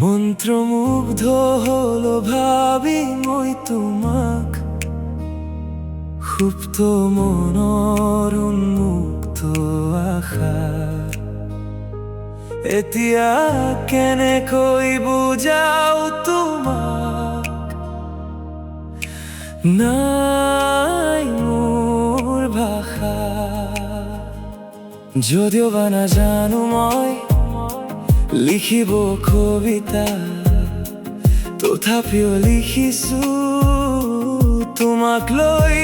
মন্ত্ৰমুগ্ধ হলো ভাবি মই তোমাক, সুপ্ত মনৰ উন্মুক্ত আশা। এতিয়া কেনেকৈ বুজাও তোমাক, নাই মোৰ ভাষা। যদিও বা নাজানো মই লিখিব কবিতা, তথাপিও লিখিছো তোমাক লৈ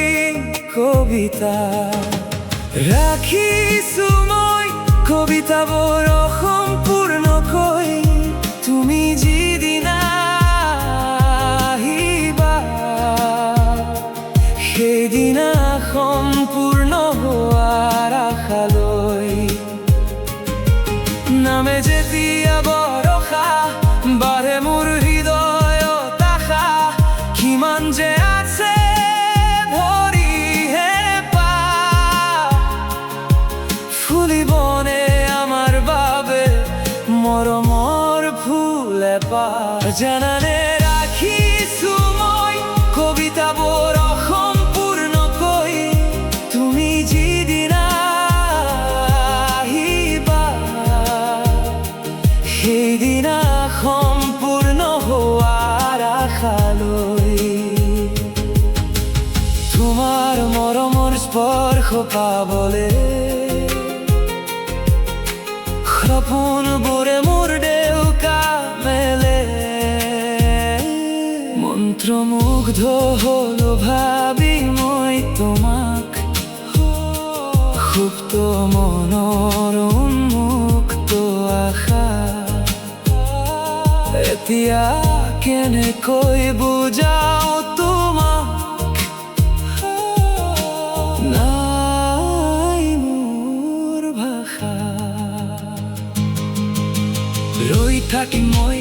কবিতা। ৰাখিছো মই কবিতাবোৰ অসম্পূৰ্ণকৈ, তুমি যিদিনা আহিবা সেইদিনা সম্পূৰ্ণ হোৱাৰ আশালৈ। নামে যেতিয়া বৰষা বাঢ়ে মোৰ হৃদয়ত আশা, কিমান যে আছে ধৰিহে পা। ফুলিবনে আমাৰ বাবে মৰমৰ ফুল এপাহ, জানানে ৰাখিছো মই কবিতাবোৰ অসম্পূৰ্ণকৈ, তুমি যিদিনা আহিবা সেইদিনা সম্পূৰ্ণ হোৱাৰ আশালৈ। তোমাৰ মৰমৰ স্পৰ্শ পাবলে সপোনবোৰে মোৰ ডেউকা মেলে। মন্ত্ৰমুগ্ধ হলো ভাবি মই তোমাক, সুপ্ত মনৰ উন্মুক্ত আশা। এতিয়া কেনেকৈ বুজাও তোমাক, নাই মোৰ ভাষা। ৰৈ থাকিম মই